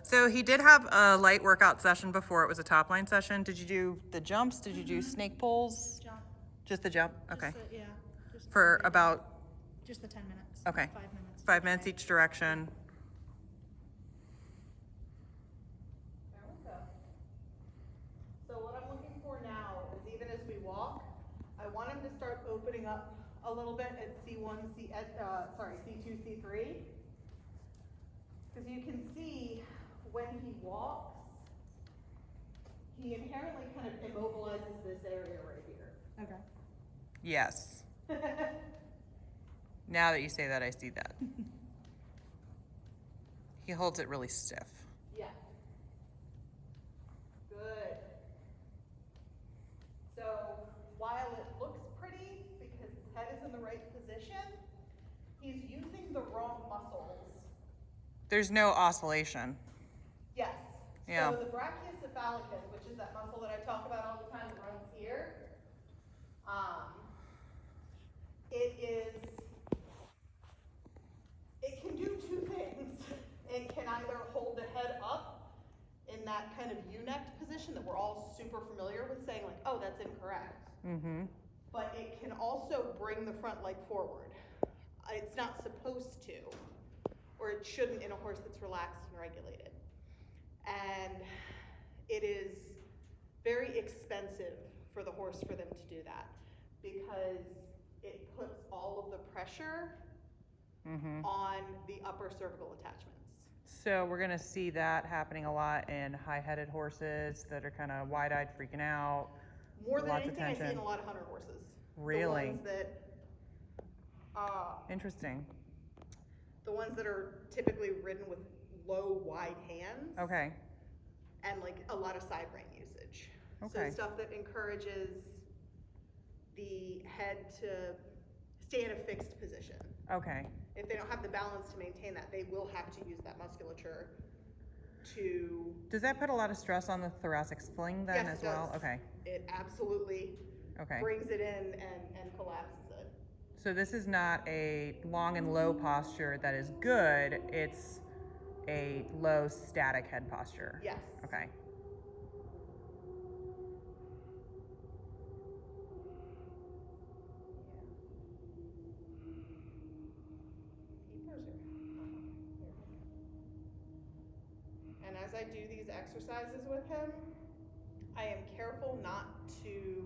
So he did have a light workout session before it was a top line session. Did you do the jumps? Did you do snake pulls? Jump. Just the jump? Okay. Just the, yeah. Just For the, about, just the 10 minutes. okay. 5 minutes. 5 minutes each direction. There we go. So what I'm looking for now is even as we walk, I want him to start opening up a little bit at C1, C2, C3. Because you can see when he walks, he inherently kind of immobilizes this area right here. Okay. Yes. Now that you say that, I see that. He holds it really stiff. Yeah. Good. So while it looks pretty because his head is in the right position, he's using the wrong muscles. There's no oscillation. Yes. Yeah. So the brachiocephalicus, which is that muscle that I talk about all the time that runs here, it can do two things. It can either hold the head up in that kind of U-necked position that we're all super familiar with, saying like, oh, that's incorrect. Mm-hmm. But it can also bring the front leg forward. It's not supposed to, or it shouldn't in a horse that's relaxed and regulated. And it is very expensive for the horse for them to do that because it puts all of the pressure on the upper cervical attachments. So we're going to see that happening a lot in high-headed horses that are kind of wide-eyed, freaking out. More than Lots of anything, I see tension. in a lot of hunter horses. Really? The ones that, Interesting. the ones that are typically ridden with low, wide hands. Okay. And like a lot of side rein usage. Okay. So stuff that encourages the head to stay in a fixed position. Okay. If they don't have the balance to maintain that, they will have to use that musculature to... Does that put a lot of stress on the thoracic sling then Yes, as it well? does. Okay. It absolutely brings it in and collapses it. So this is not a long and low posture that is good. It's a low static head posture. Yes. Okay. And as I do these exercises with him, I am careful not to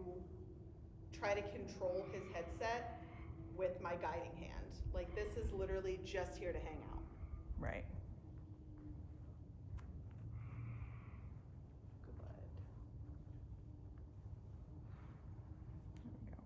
try to control his headset with my guiding hand. Like this is literally just here to hang out. Right. Good. There we go.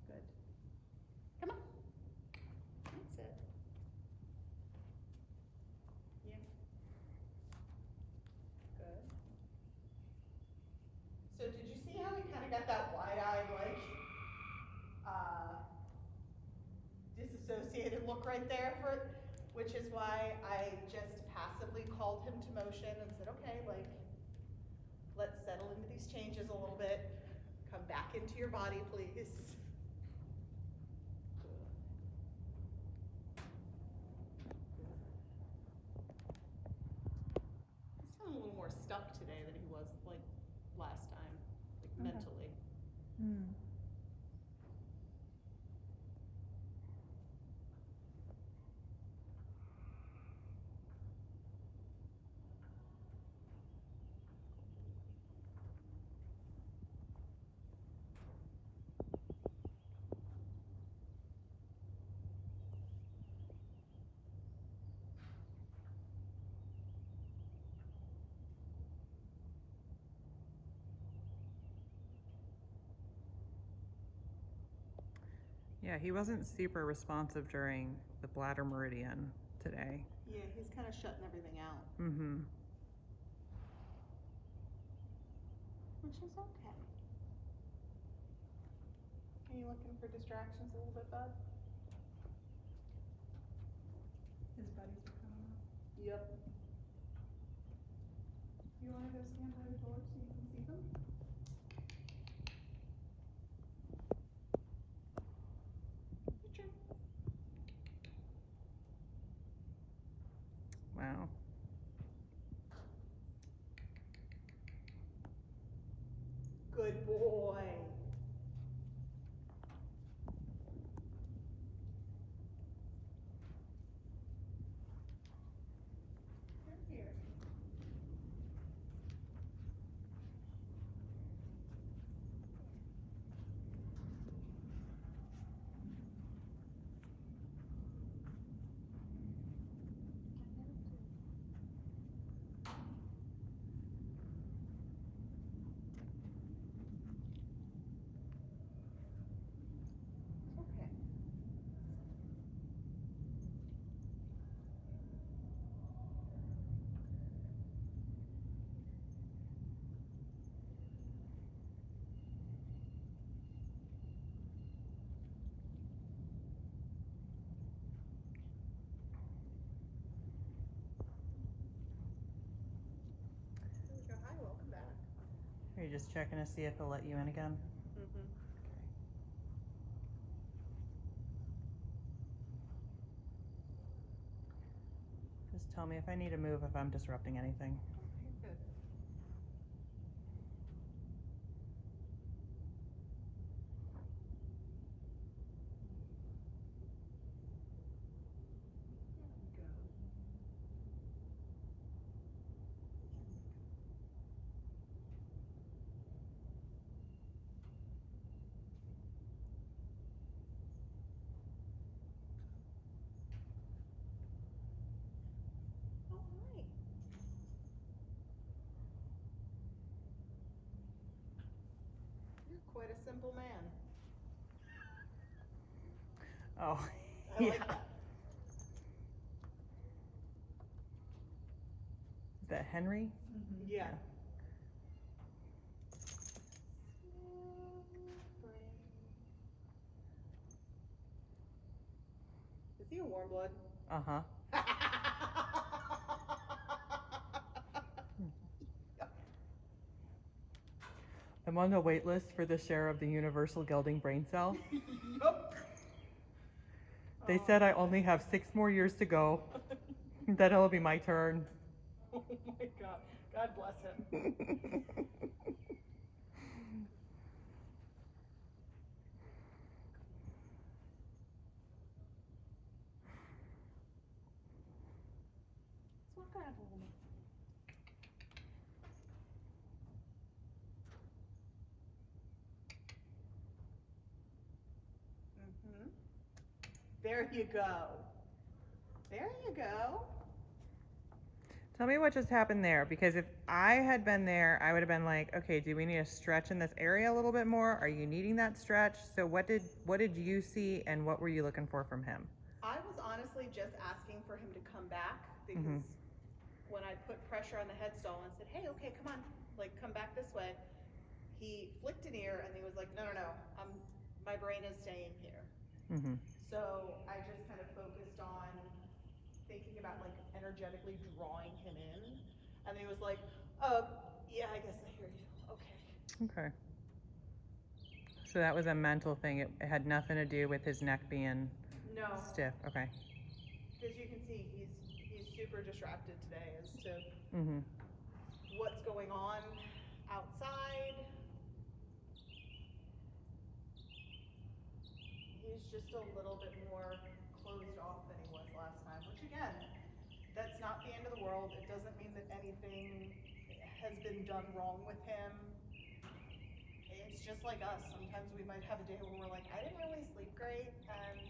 Good. Come on. That's it. Yeah. Good. So did you see how he kind of got that wide-eyed, like, disassociated look right there? Which is why I just passively called him to motion and said, okay, like, let's settle into these changes a little bit. Come back into your body, please. He's feeling a little more stuck today than he was like last time, like mentally. Yeah, he wasn't super responsive during the bladder meridian today. Yeah, he's kind of shutting everything out, Mm-hmm. which is okay. Are you looking for distractions a little bit, bud? His buddies are coming up. Yep. You wanna go stand by the door so you can see them? Sure. Wow. Good boy. Come here. Okay. There we go. Hi, welcome back. Are you just checking to see if he'll let you in again? Mm-hmm. Just tell me if I need to move if I'm disrupting anything. You're good. There we go. Oh, hi. You're quite a simple man. Oh, I yeah. like that. Is that Henry? Mm-hmm. Yeah. Is he a warm blood? Uh-huh. I'm on the wait list for the share of the universal gelding brain cell. Yup. They said I only have 6 more years to go. Then it'll be my turn. Oh my God. God bless him. Let's walk around a little bit. Mm-hmm. There you go. There you go. Tell me what just happened there, because if I had been there, I would have been like, okay, do we need to stretch in this area a little bit more? Are you needing that stretch? So what did you see, and what were you looking for from him? I was honestly just asking for him to come back because Mhm. when I put pressure on the headstall and said, hey, okay, come on, like come back this way, he flicked an ear and he was like, no, my brain is staying here. Mm-hmm. So I just kind of focused on thinking about like energetically drawing him in. And then he was like, yeah, I guess I hear you. Okay. Okay. So that was a mental thing. It had nothing to do with his neck being No, stiff. Okay. because you can see he's super distracted today as to Mm-hmm. what's going on outside. He's just a little bit more closed off than he was last time, which again, that's not the end of the world. It doesn't mean that anything has been done wrong with him. It's just like us. Sometimes we might have a day when we're like, I didn't really sleep great, and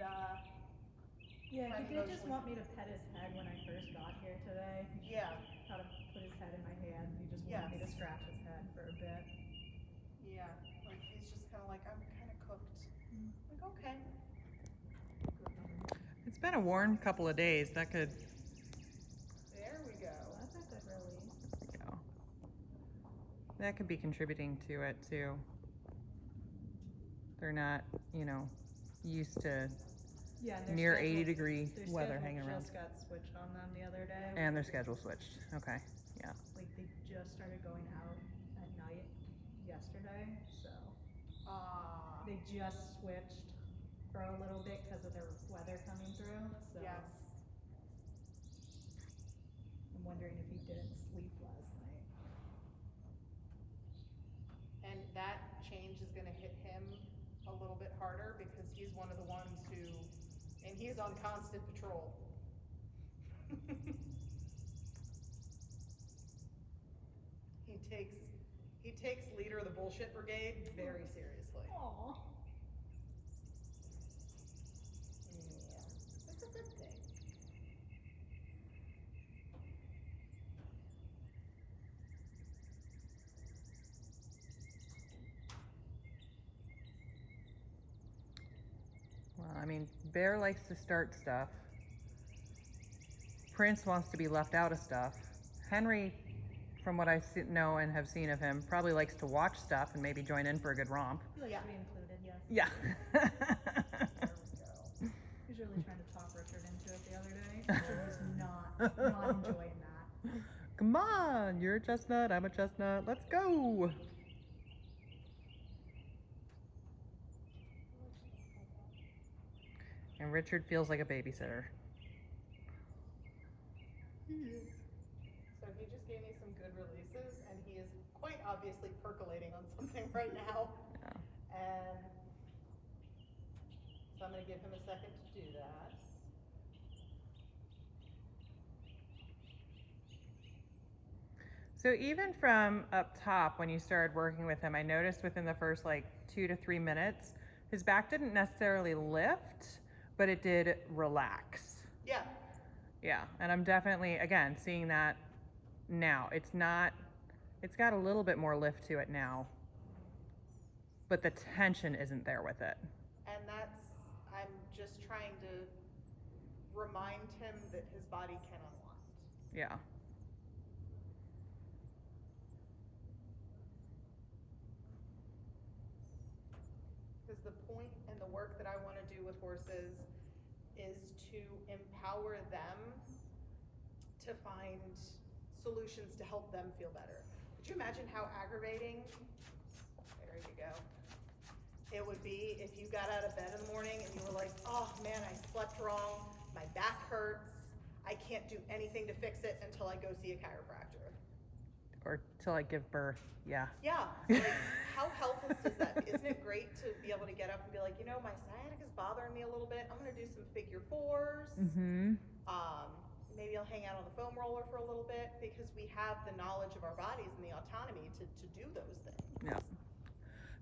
Yeah, I'm he did just emotionally- want me to pet his head when I first got here today. yeah, How to put his head in my hand. He just wanted me to Yes. scratch his head for a bit. yeah. Like he's just kind of like, I'm kind of cooked. Like, okay. been a warm couple of days. That could, There we go. That's a good release. you know, that could be contributing to it too. They're not, you know, used to Yeah, and their near schedule- 80-degree their weather schedule hanging around. just got switched on them the other day. And their schedule switched. Okay, yeah. Like they just started going out at night yesterday, so they just switched for a little bit because of their weather coming through. So Yes. I'm wondering if he didn't sleep last night. And that change is gonna hit him a little bit harder because he's one of the ones who, and he's on constant patrol. He takes leader of the bullshit brigade very seriously. Aww. Yeah, that's a good thing. Well, I mean, Bear likes to start stuff. Prince wants to be left out of stuff. Henry, from what I know and have seen of him, probably likes to watch stuff and maybe join in for a good romp. He likes Yeah. to be included, yes. Yeah. There we go. He was really trying to talk Richard into it the other day. Richard was not enjoying that. Come on, you're a chestnut, I'm a chestnut, let's go. And Richard feels like a babysitter. So he just gave me some good releases, and he is quite obviously percolating on something right now. Yeah. And so I'm gonna give him a second to do that. So even from up top, when you started working with him, I noticed within the first like 2 to 3 minutes, his back didn't necessarily lift, but it did relax. Yeah, Yeah, and I'm definitely, again, seeing that now. It's got a little bit more lift to it now, but the tension isn't there with it. and I'm just trying to remind him that his body can unwind. Yeah. Because the point and the work that I want to do with horses is to empower them to find solutions to help them feel better. Could you imagine how aggravating, there you go, it would be if you got out of bed in the morning and you were like, oh man, I slept wrong, my back hurts, I can't do anything to fix it until I go see a chiropractor. Or till I give birth. Yeah. Yeah, like, how helpless is that? Isn't it great to be able to get up and be like, you know, my sciatica is bothering me a little bit. I'm gonna do some figure fours. Mm-hmm. Maybe I'll hang out on the foam roller for a little bit because we have the knowledge of our bodies and the autonomy to do those things. Yeah.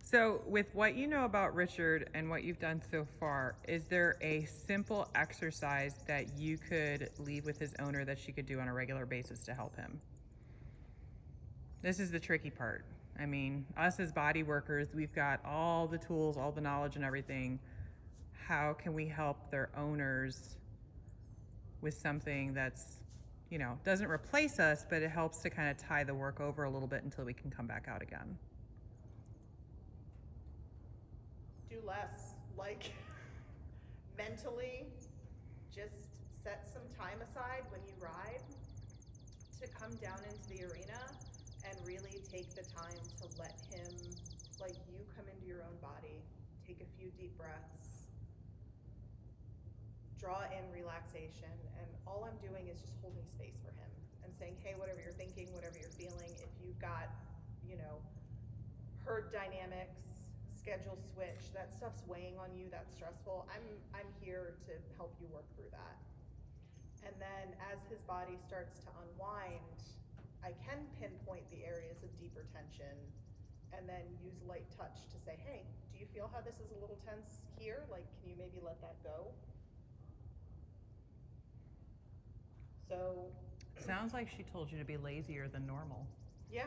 So with what you know about Richard and what you've done so far, is there a simple exercise that you could leave with his owner that she could do on a regular basis to help him? This is the tricky part. I mean, us as body workers, we've got all the tools, all the knowledge and everything. How can we help their owners with something that's, you know, doesn't replace us, but it helps to kind of tie the work over a little bit until we can come back out again? Do less, like mentally, just set some time aside when you ride to come down into the arena and really take the time to let him, like, you come into your own body, take a few deep breaths, draw in relaxation, and all I'm doing is just holding space for him and saying, hey, whatever you're thinking, whatever you're feeling, if you've got, you know, herd dynamics, schedule switch, that stuff's weighing on you, that's stressful, I'm here to help you work through that. And then as his body starts to unwind, I can pinpoint the areas of deeper tension and then use light touch to say, hey, do you feel how this is a little tense here? Like, can you maybe let that go? So. Sounds like she told you to be lazier than normal. Yeah.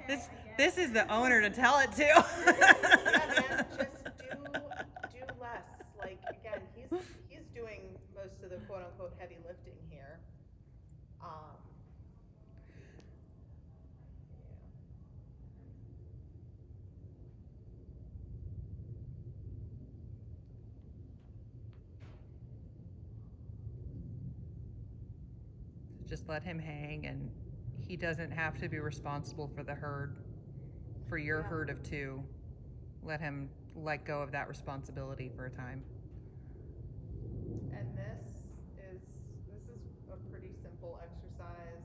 Just, This is the owner to tell it to. yeah, man, just do less. Like, just let him hang, and he doesn't have to be responsible for the herd, for your Yeah. herd of 2. Let him let go of that responsibility for a time. And this is a pretty simple exercise.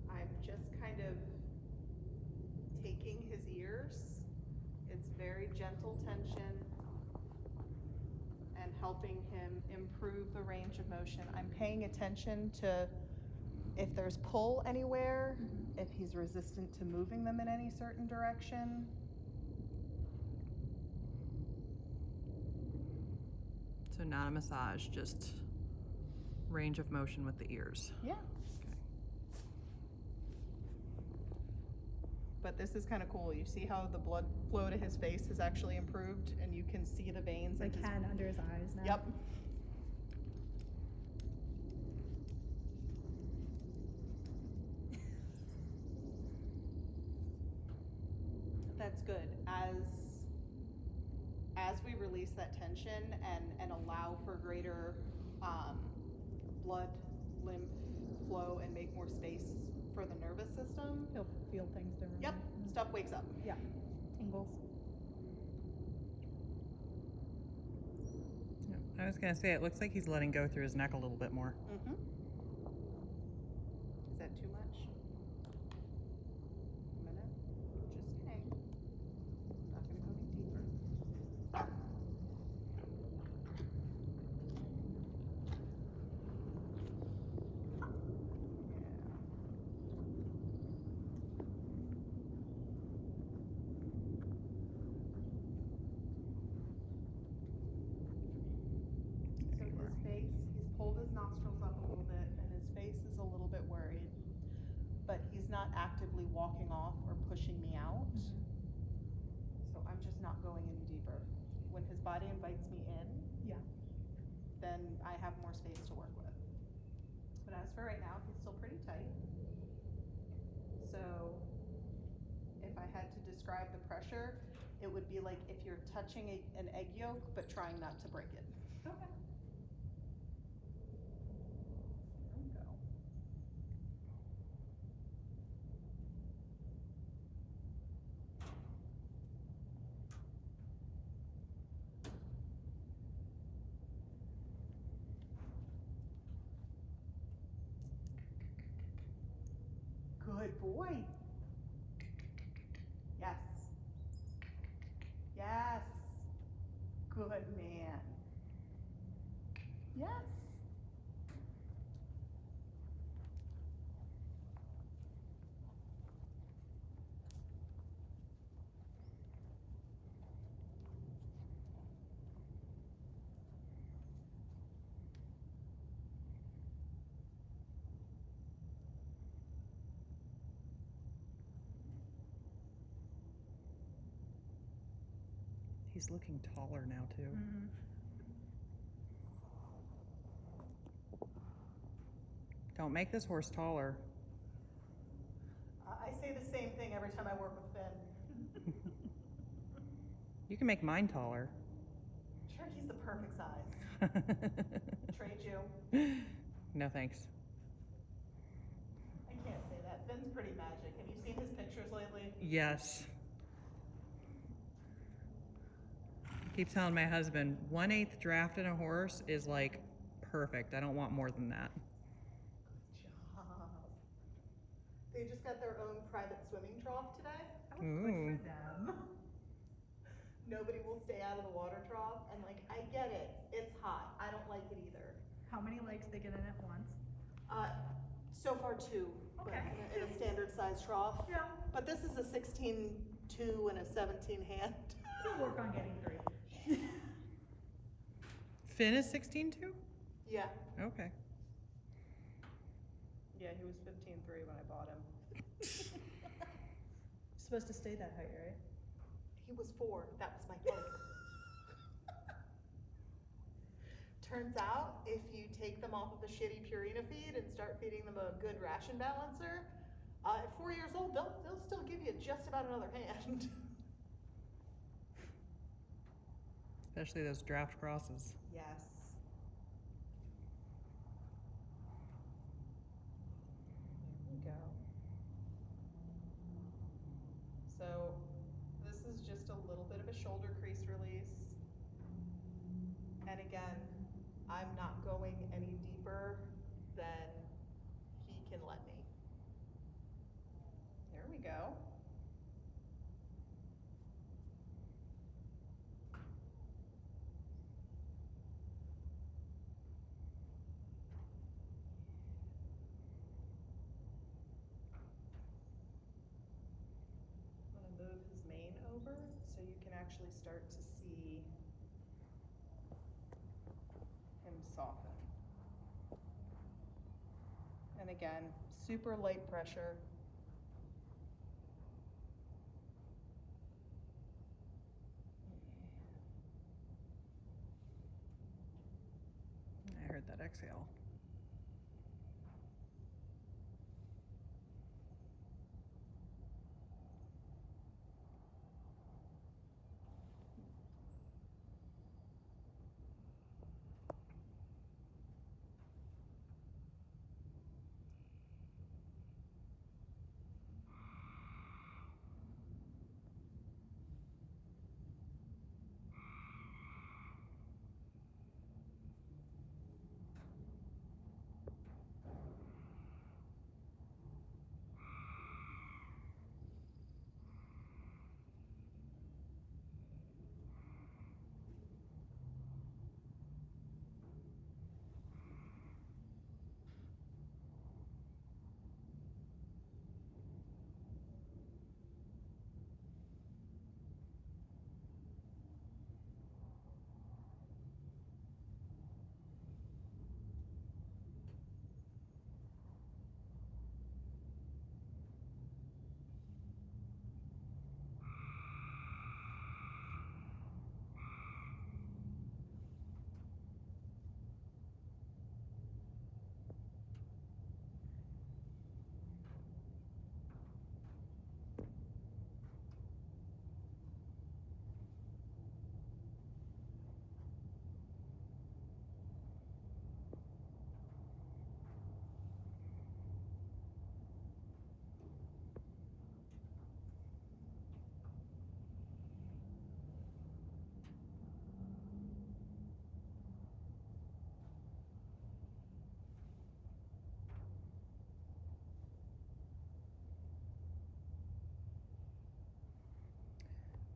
I'm just kind of taking his ears. It's very gentle tension and helping him improve the range of motion. I'm paying attention to if there's pull anywhere, if he's resistant to moving them in any certain direction. So not a massage, just range of motion with the ears. Yeah. But this is kind of cool. You see how the blood flow to his face has actually improved, and you can see the veins. Like in his... hand under his eyes now. Yep. That's good. As we release that tension and allow for greater blood, lymph flow and make more space for the nervous system. He'll feel things differently. Yep, stuff wakes up. Yeah. Tingles. I was gonna say, it looks like he's letting go through his neck a little bit more. Mm-hmm. Is that too much? A minute. Just hang. Not gonna go any deeper. So his face, he's pulled his nostrils up a little bit, and his face is a little bit worried, but he's not actively walking off or pushing me out. So I'm just not going any deeper. When his body invites me in, Yeah. then I have more space to work with. But as for right now, he's still pretty tight. So if I had to describe the pressure, it would be like if you're touching an egg yolk but trying not to break it. Okay. There we go. Good boy. Yes. Yes. Good man. Yes. He's looking taller now too. Mm-hmm. Don't make this horse taller. I say the same thing every time I work with Finn. You can make mine taller. Sure, he's the perfect size. Trade you. No thanks. I can't say that. Finn's pretty magic. Have you seen his pictures lately? Yes. Keep telling my husband, 1/8 draft in a horse is like perfect. I don't want more than that. Good job. They just got their own private swimming trough today. Ooh. them. Nobody will stay out of the water trough, and like, I get it. It's hot. I don't like it either. How many legs they get in at once? So far 2, but Okay. in a standard size trough. Yeah. But this is a 16-2 and a 17 hand. We'll work on getting 3. Finn is 16'2"? Yeah. Okay. Yeah, he was 15-3 when I bought him. Supposed to stay that height, right? He was 4. That was my hope. Turns out, if you take them off of a shitty Purina feed and start feeding them a good ration balancer, at 4 years old, they'll still give you just about another hand. Especially those draft crosses. Yes. I'm not going any deeper than he can let me. There we go. I'm gonna move his mane over so you can actually start to see him soften. And again, super light pressure. I heard that exhale.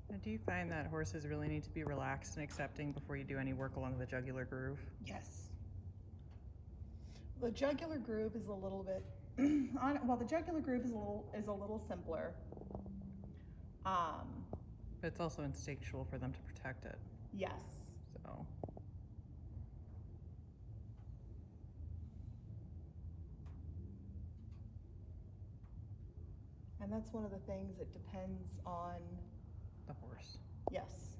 Now, do you find that horses really need to be relaxed and accepting before you do any work along the jugular groove? Yes. The jugular groove is a little bit, the jugular groove is a little simpler. But it's also instinctual for them to protect it. Yes. So, And that's one of the things, it depends on, the horse. yes.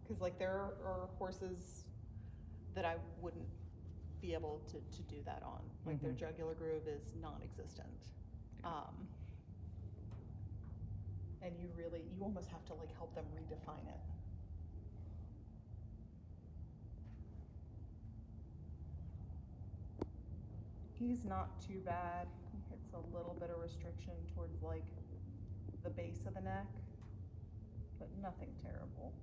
Because like there are horses that I wouldn't be able to do that on. Like their Mhm. jugular groove is non-existent. And you almost have to like help them redefine it. He's not too bad. He hits a little bit of restriction towards like the base of the neck, but nothing terrible.